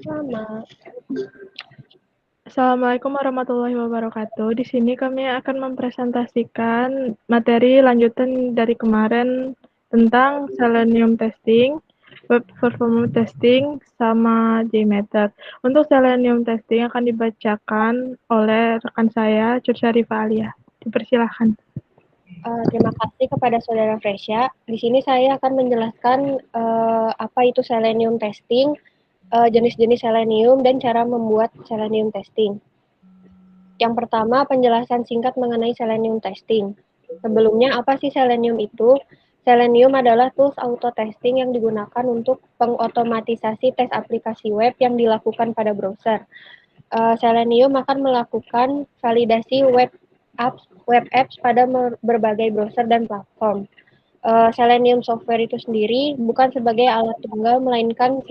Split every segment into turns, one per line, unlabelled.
Selamat.
Assalamualaikum warahmatullahi wabarakatuh. Di sini kami akan mempresentasikan materi lanjutan dari kemarin tentang Selenium testing, web performance testing, sama JMeter. Untuk Selenium testing akan dibacakan oleh rekan saya, Syarifah Alia. Dipersilahkan.
Terima kasih kepada Saudara Fresya. Di sini saya akan menjelaskan apa itu Selenium testing, jenis-jenis Selenium, dan cara membuat Selenium testing. Yang pertama, penjelasan singkat mengenai Selenium testing. Sebelumnya, apa sih Selenium itu? Selenium adalah tools auto testing yang digunakan untuk pengotomatisasi tes aplikasi web yang dilakukan pada browser. Selenium akan melakukan validasi web apps pada berbagai browser dan platform. Selenium software itu sendiri bukan sebagai alat tunggal, melainkan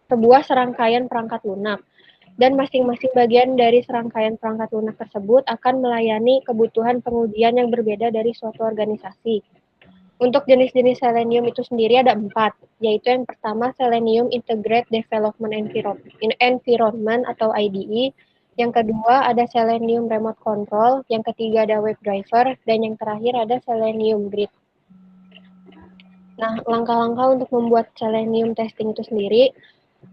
sebuah serangkaian perangkat lunak. Dan masing-masing bagian dari serangkaian perangkat lunak tersebut akan melayani kebutuhan pengujian yang berbeda dari suatu organisasi. Untuk jenis-jenis Selenium itu sendiri ada 4, yaitu yang pertama Selenium Integrated Development Environment atau IDE, yang kedua ada Selenium Remote Control, yang ketiga ada WebDriver, dan yang terakhir ada Selenium Grid. Nah, langkah-langkah untuk membuat Selenium testing itu sendiri,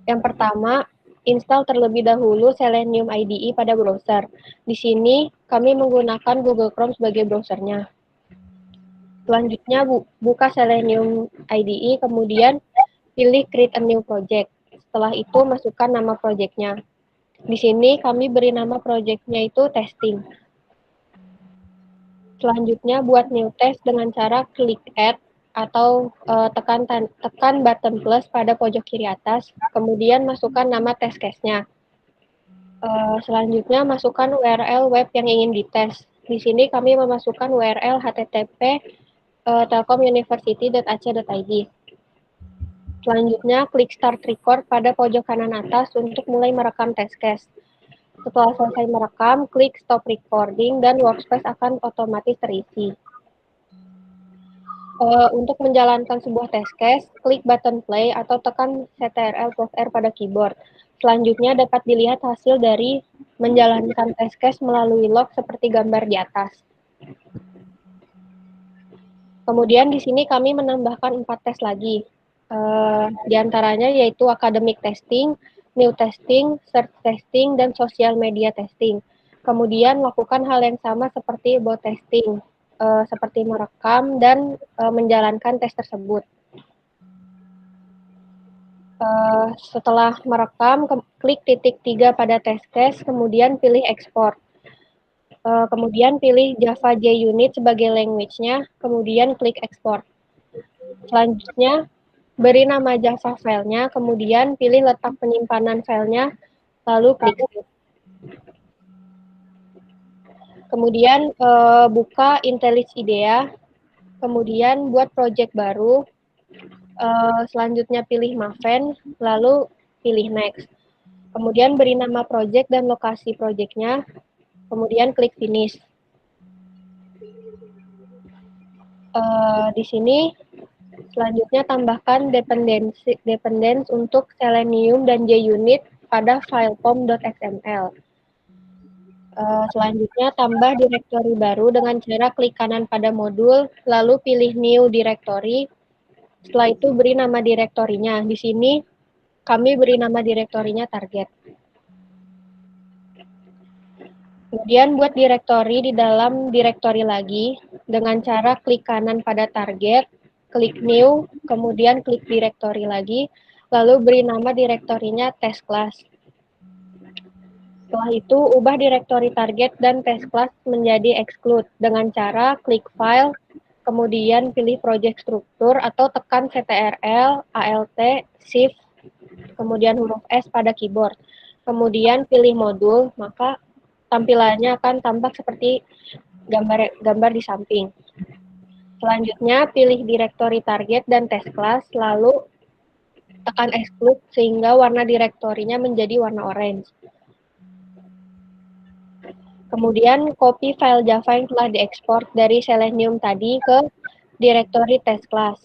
yang pertama, install terlebih dahulu Selenium IDE pada browser. Di sini kami menggunakan Google Chrome sebagai browsernya. Selanjutnya buka Selenium IDE, kemudian pilih Create a New Project. Setelah itu masukkan nama projectnya. Di sini kami beri nama projectnya itu testing. Selanjutnya buat new test dengan cara klik add atau tekan button plus pada pojok kiri atas, kemudian masukkan nama test case-nya. Selanjutnya masukkan URL web yang ingin dites. Di sini kami memasukkan URL http telkomuniversity.ac.id. Selanjutnya, klik Start Record pada pojok kanan atas untuk mulai merekam test case. Setelah selesai merekam, klik Stop Recording dan workspace akan otomatis terisi. Untuk menjalankan sebuah test case, klik button play atau tekan Ctrl+R pada keyboard. Selanjutnya dapat dilihat hasil dari menjalankan test case melalui log seperti gambar di atas. Kemudian di sini kami menambahkan 4 tes lagi. Di antaranya yaitu academic testing, new testing, search testing, dan social media testing. Kemudian lakukan hal yang sama seperti bot testing, seperti merekam dan menjalankan tes tersebut. Setelah merekam, klik titik 3 pada test case, kemudian pilih export. Kemudian pilih Java JUnit sebagai language-nya, kemudian klik export. Selanjutnya, beri nama Java filenya, kemudian pilih letak penyimpanan filenya, lalu klik save. Kemudian buka IntelliJ IDEA, kemudian buat project baru, selanjutnya pilih Maven, lalu pilih next. Kemudian beri nama project dan lokasi projectnya, kemudian klik finish. Di sini selanjutnya tambahkan dependensi untuk Selenium dan JUnit pada file pom.xml. Selanjutnya tambah direktori baru dengan cara klik kanan pada modul, lalu pilih new directory. Setelah itu beri nama direktorinya. Di sini kami beri nama direktorinya target. Kemudian buat direktori di dalam direktori lagi dengan cara klik kanan pada target, klik new, kemudian klik direktori lagi, lalu beri nama direktorinya test class. Setelah itu, ubah direktori target dan test class menjadi exclude dengan cara klik file, kemudian pilih project struktur atau tekan Ctrl, Alt, Shift, kemudian huruf S pada keyboard. Kemudian pilih modul, maka tampilannya akan tampak seperti gambar di samping. Selanjutnya, pilih direktori target dan test class, lalu tekan exclude sehingga warna direktorinya menjadi warna orange. Kemudian copy file Java yang telah diekspor dari Selenium tadi ke direktori test class.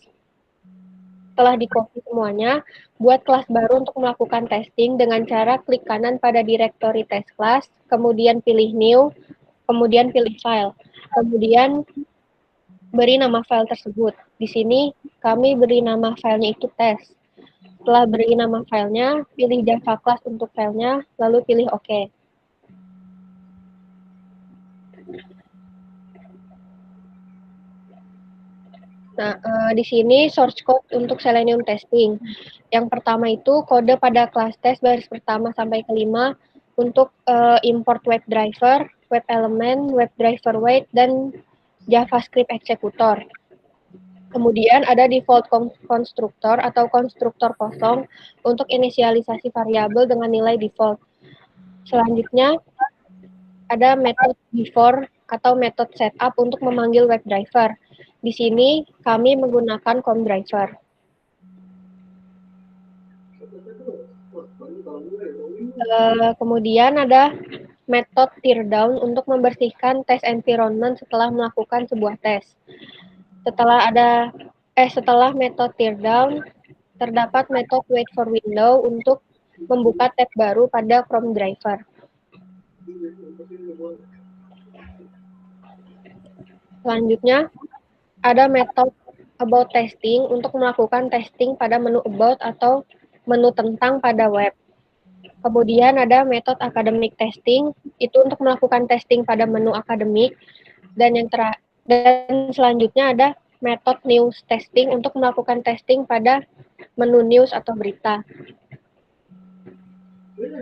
setelah di-copy semuanya, buat kelas baru untuk melakukan testing dengan cara klik kanan pada directory test class, kemudian pilih new, kemudian pilih file. Kemudian beri nama file tersebut. Di sini kami beri nama filenya itu test. Setelah beri nama filenya, pilih Java class untuk filenya, lalu pilih OK. Nah, di sini source code untuk Selenium testing. Yang pertama itu kode pada kelas test baris pertama sampai kelima untuk import web driver, web element, web driver wait, dan JavaScript executor. Kemudian ada default konstruktor atau konstruktor kosong untuk inisialisasi variabel dengan nilai default. Selanjutnya ada metode before atau metode setup untuk memanggil web driver. Di sini kami menggunakan com driver. Kemudian ada metode teardown untuk membersihkan test environment setelah melakukan sebuah tes. Setelah metode teardown, terdapat metode wait for window untuk membuka tab baru pada Chrome driver. Selanjutnya, ada metode about testing untuk melakukan testing pada menu about atau menu tentang pada web. Kemudian ada metode academic testing, itu untuk melakukan testing pada menu akademik. Dan selanjutnya ada metode news testing untuk melakukan testing pada menu news atau berita.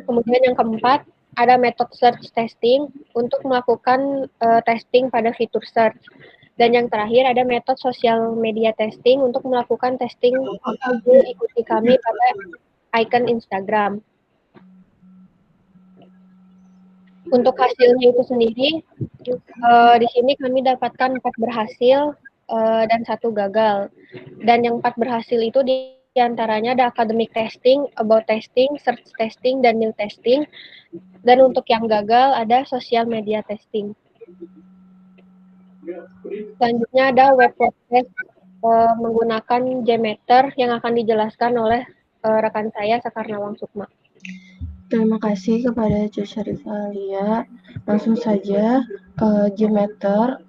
Kemudian yang keempat, ada metode search testing untuk melakukan testing pada fitur search. Dan yang terakhir ada metode social media testing untuk melakukan testing ikuti kami pada icon Instagram. Untuk hasilnya itu sendiri, di sini kami dapatkan 4 berhasil dan 1 gagal. Dan yang 4 berhasil itu diantaranya ada academic testing, about testing, search testing, dan new testing. Dan untuk yang gagal ada social media testing. Selanjutnya ada web test menggunakan JMeter yang akan dijelaskan oleh rekan saya Sakarnawang Sukma.
Terima kasih kepada Jo Syarifah Alia. Langsung saja, JMeter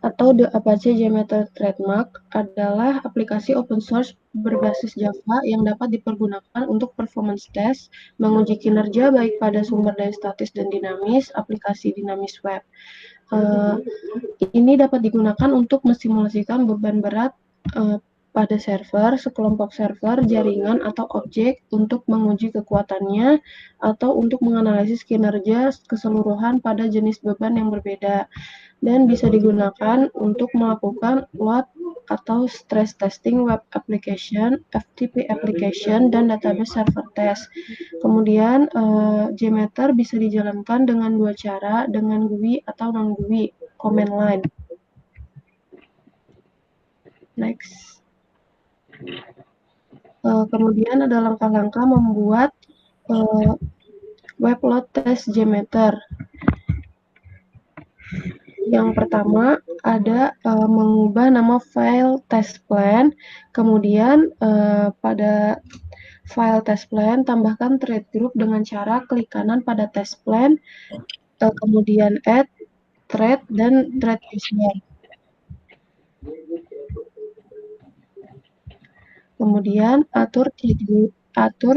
atau The Apache JMeter Trademark adalah aplikasi open source berbasis Java yang dapat dipergunakan untuk performance test, menguji kinerja baik pada sumber daya statis dan dinamis, aplikasi dinamis web. Ini dapat digunakan untuk mensimulasikan beban berat pada server, sekelompok server, jaringan, atau objek untuk menguji kekuatannya atau untuk menganalisis kinerja keseluruhan pada jenis beban yang berbeda. Dan bisa digunakan untuk melakukan load atau stress testing web application, FTP application, dan database server test. Kemudian JMeter bisa dijalankan dengan 2 cara, dengan GUI atau non-GUI, command line. Next. Kemudian ada langkah-langkah membuat web load test JMeter. Yang pertama ada mengubah nama file test plan, kemudian pada file test plan tambahkan thread group dengan cara klik kanan pada test plan, kemudian add thread dan thread user. Kemudian atur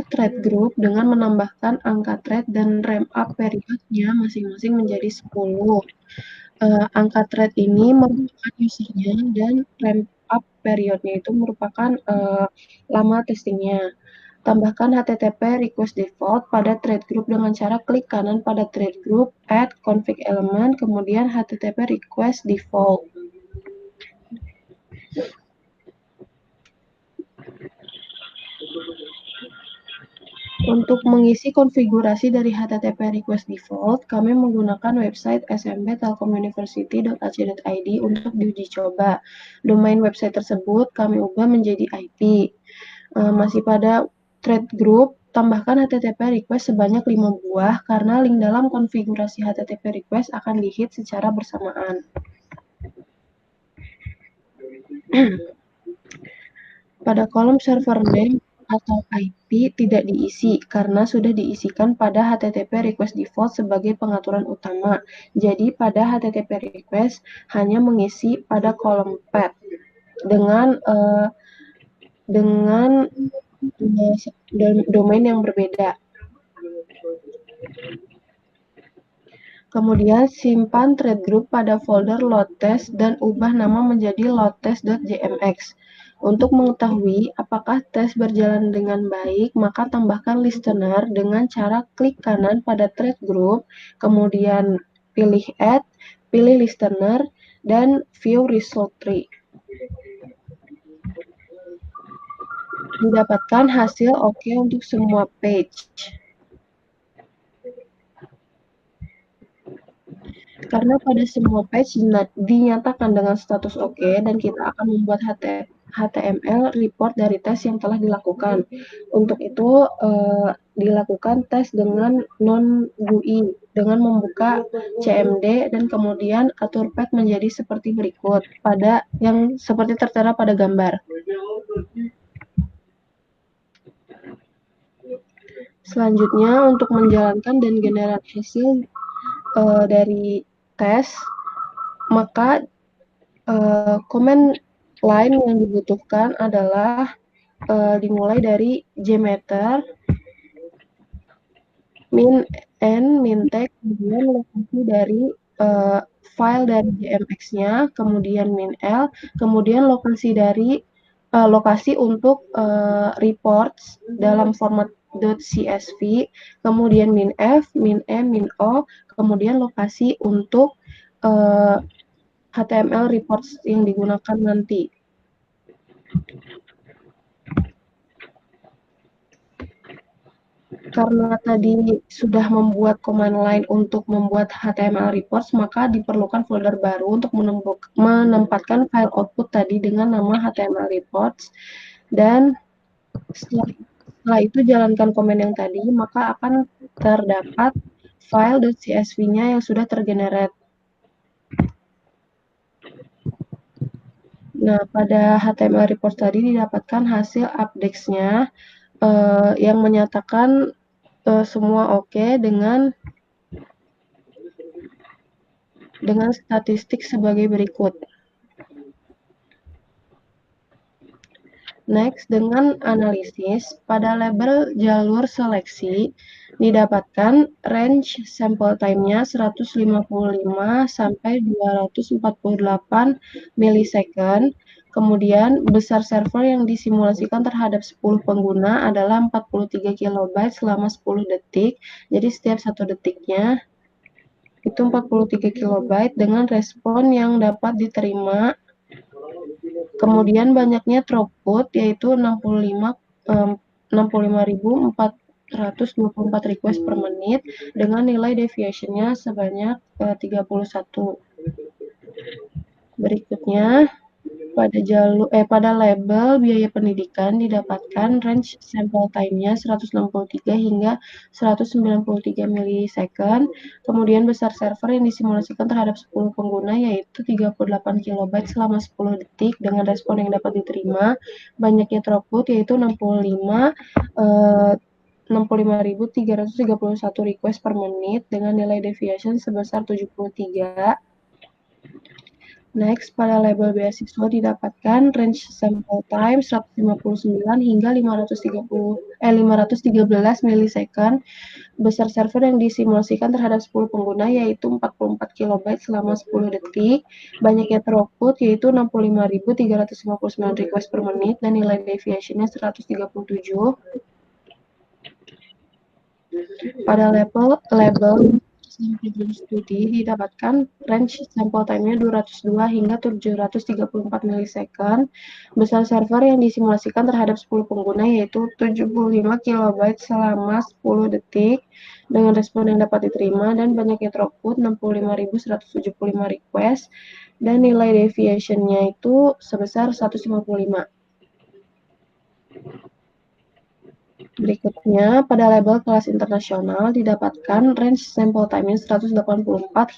thread group dengan menambahkan angka thread dan ramp up periodnya masing-masing menjadi 10. Angka thread ini merupakan usernya dan ramp up periodnya itu merupakan lama testingnya. Tambahkan HTTP request default pada thread group dengan cara klik kanan pada thread group, add config element, kemudian HTTP request default. Untuk mengisi konfigurasi dari HTTP request default, kami menggunakan website smbtelkomuniversity.ac.id untuk diuji coba. Domain website tersebut kami ubah menjadi IP. Masih pada thread group, tambahkan HTTP request sebanyak 5 buah karena link dalam konfigurasi HTTP request akan di-hit secara bersamaan. Pada kolom server name atau IP tidak diisi karena sudah diisikan pada HTTP request default sebagai pengaturan utama. Jadi pada HTTP request hanya mengisi pada kolom path dengan domain yang berbeda. Kemudian simpan thread group pada folder loadtest dan ubah nama menjadi loadtest.jmx. Untuk mengetahui apakah tes berjalan dengan baik, maka tambahkan listener dengan cara klik kanan pada thread group, kemudian pilih add, pilih listener, dan view result tree. Didapatkan hasil oke untuk semua page. Karena pada semua page dinyatakan dengan status oke dan kita akan membuat HTML report dari tes yang telah dilakukan. Untuk itu dilakukan tes dengan non-GUI dengan membuka CMD dan kemudian atur path menjadi seperti berikut yang seperti tertera pada gambar. Selanjutnya untuk menjalankan dan generasi hasil dari tes, maka command line yang dibutuhkan adalah dimulai dari jmeter, min n, min tag, kemudian lokasi dari file dari JMX-nya, kemudian min l, kemudian lokasi untuk reports dalam format .csv, kemudian min f, min m, min o, kemudian lokasi untuk HTML reports yang digunakan nanti. Karena tadi sudah membuat command line untuk membuat HTML reports, maka diperlukan folder baru untuk menempatkan file output tadi dengan nama HTML reports. Dan setelah itu jalankan command yang tadi, maka akan terdapat file .csv-nya yang sudah tergenerate. Nah, pada HTML report tadi didapatkan hasil updates-nya yang menyatakan semua oke dengan statistik sebagai berikut. Next, dengan analisis, pada label jalur seleksi didapatkan range sample time-nya 155 sampai 248 milisecond. Kemudian besar server yang disimulasikan terhadap 10 pengguna adalah 43 KB selama 10 detik. Jadi setiap 1 detiknya itu 43 KB dengan respon yang dapat diterima. Kemudian banyaknya throughput yaitu 65.424 request per menit dengan nilai deviation-nya sebanyak 31. Berikutnya pada label biaya pendidikan didapatkan range sample time-nya 163 hingga 193 milisecond. Kemudian besar server yang disimulasikan terhadap 10 pengguna yaitu 38 KB selama 10 detik dengan respon yang dapat diterima. Banyaknya throughput yaitu 65.331 request per menit dengan nilai deviation sebesar 73. Next, pada label beasiswa didapatkan range sample time 159 hingga 513 milisecond. Besar server yang disimulasikan terhadap 10 pengguna yaitu 44 KB selama 10 detik. Banyaknya throughput yaitu 65.359 request per menit dan nilai deviation-nya 137. Pada label studi didapatkan range sample time-nya 202 hingga 734 milisecond. Besar server yang disimulasikan terhadap 10 pengguna yaitu 75 KB selama 10 detik dengan respon yang dapat diterima dan banyaknya throughput 65.175 request dan nilai deviation-nya itu sebesar 155. Berikutnya, pada label kelas internasional didapatkan range sample time-nya 184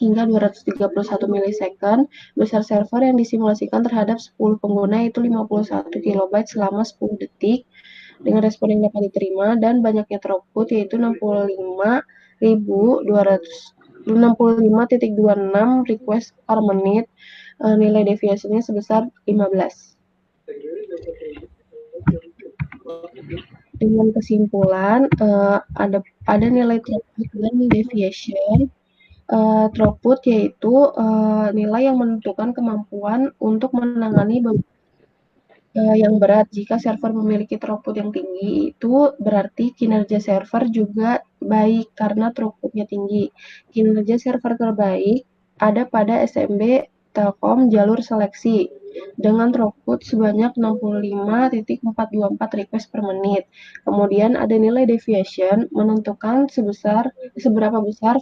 hingga 231 milisecond, besar server yang disimulasikan terhadap 10 pengguna yaitu 51 KB selama 10 detik, dengan respon yang dapat diterima, dan banyaknya throughput yaitu 65.266 request per menit, nilai deviasinya sebesar 15. Dengan kesimpulan, ada nilai throughput dan deviation. Throughput yaitu nilai yang menentukan kemampuan untuk menangani yang berat. Jika server memiliki throughput yang tinggi, itu berarti kinerja server juga baik karena throughputnya tinggi. Kinerja server terbaik ada pada SMB Telkom jalur seleksi dengan throughput sebanyak 65.424 request per menit. Kemudian ada nilai deviation menentukan seberapa besar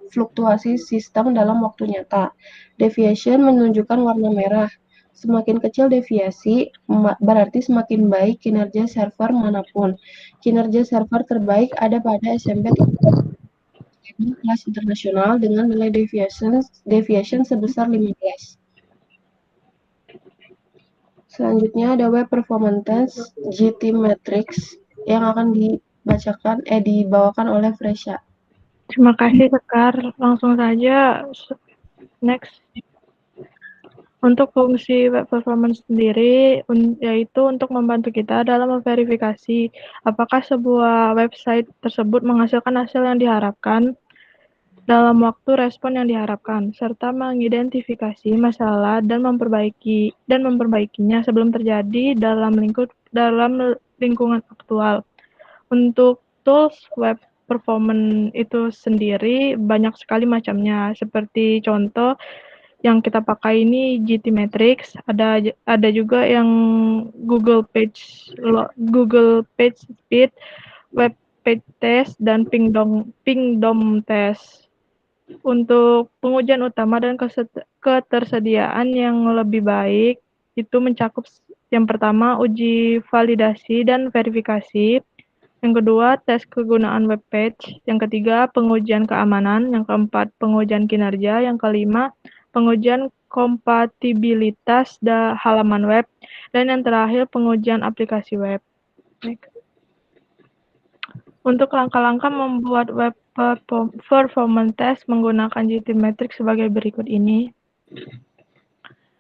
fluktuasi sistem dalam waktu nyata. Deviation menunjukkan warna merah. Semakin kecil deviasi, berarti semakin baik kinerja server manapun. Kinerja server terbaik ada pada SMB kelas internasional dengan nilai deviation sebesar 15. Selanjutnya ada web performance test GTmetrix yang akan dibawakan oleh Fresha.
Terima kasih Sekar. Langsung saja next. Untuk fungsi web performance sendiri, yaitu untuk membantu kita dalam memverifikasi apakah sebuah website tersebut menghasilkan hasil yang diharapkan dalam waktu respon yang diharapkan, serta mengidentifikasi masalah dan memperbaikinya sebelum terjadi dalam lingkungan aktual. Untuk tools web performance itu sendiri banyak sekali macamnya, seperti contoh yang kita pakai ini GTmetrix, ada juga yang Google PageSpeed, Web Page Test, dan Pingdom Test. Untuk pengujian utama dan ketersediaan yang lebih baik itu mencakup yang pertama uji validasi dan verifikasi, yang kedua tes kegunaan web page, yang ketiga pengujian keamanan, yang keempat pengujian kinerja, yang kelima pengujian kompatibilitas halaman web, dan yang terakhir pengujian aplikasi web. Untuk langkah-langkah membuat web performance test menggunakan GTmetrix sebagai berikut ini.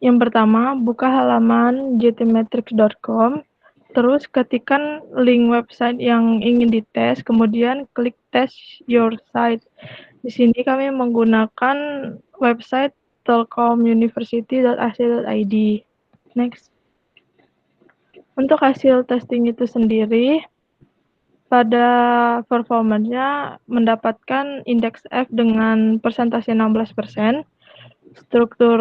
Yang pertama, buka halaman gtmetrix.com, terus ketikkan link website yang ingin dites, kemudian klik test your site. Di sini kami menggunakan website telkomuniversity.ac.id. Next. Untuk hasil testing itu sendiri, pada performanya mendapatkan indeks F dengan persentase 16%, struktur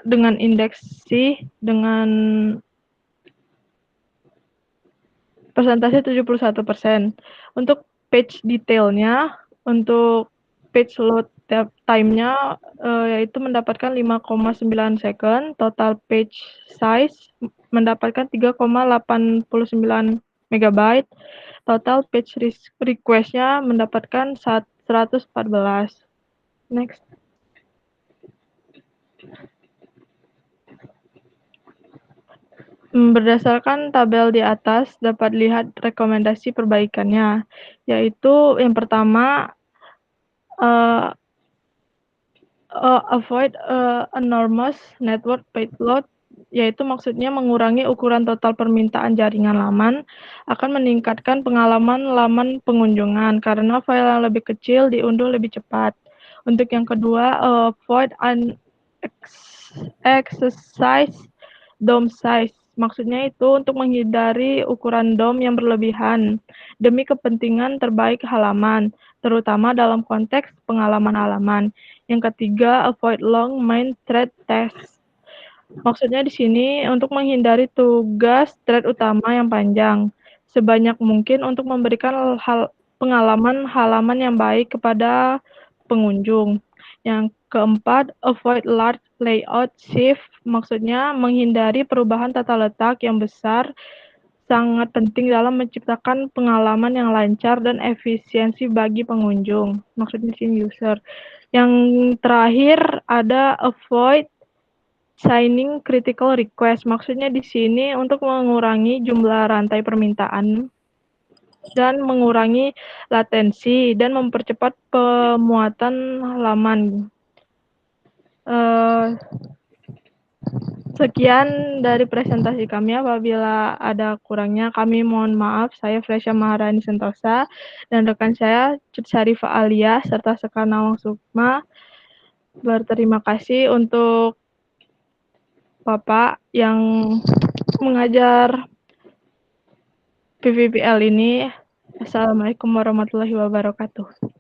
dengan indeks C dengan persentase 71%. Untuk page detailnya, untuk page load time-nya yaitu mendapatkan 5,9 second, total page size mendapatkan 3,89 MB, total page request-nya mendapatkan 114. Next. Berdasarkan tabel di atas dapat lihat rekomendasi perbaikannya, yaitu yang pertama avoid enormous network payload, yaitu maksudnya mengurangi ukuran total permintaan jaringan laman akan meningkatkan pengalaman laman pengunjungan karena file yang lebih kecil diunduh lebih cepat. Untuk yang kedua, avoid excessive DOM size. Maksudnya itu untuk menghindari ukuran DOM yang berlebihan demi kepentingan terbaik halaman, terutama dalam konteks pengalaman halaman. Yang ketiga, avoid long main thread test. Maksudnya di sini untuk menghindari tugas thread utama yang panjang, sebanyak mungkin untuk memberikan pengalaman halaman yang baik kepada pengunjung. Yang keempat, avoid large layout shift, maksudnya menghindari perubahan tata letak yang besar sangat penting dalam menciptakan pengalaman yang lancar dan efisiensi bagi pengunjung. Maksudnya sini user. Yang terakhir ada avoid signing critical request. Maksudnya di sini untuk mengurangi jumlah rantai permintaan dan mengurangi latensi dan mempercepat pemuatan halaman. Sekian dari presentasi kami. Apabila ada kurangnya, kami mohon maaf. Saya Fresya Maharani Sentosa dan rekan saya Cut Syarifah Alia serta Sekar Nawang Sukma berterima kasih untuk Bapak yang mengajar PVPL ini. Assalamualaikum warahmatullahi wabarakatuh.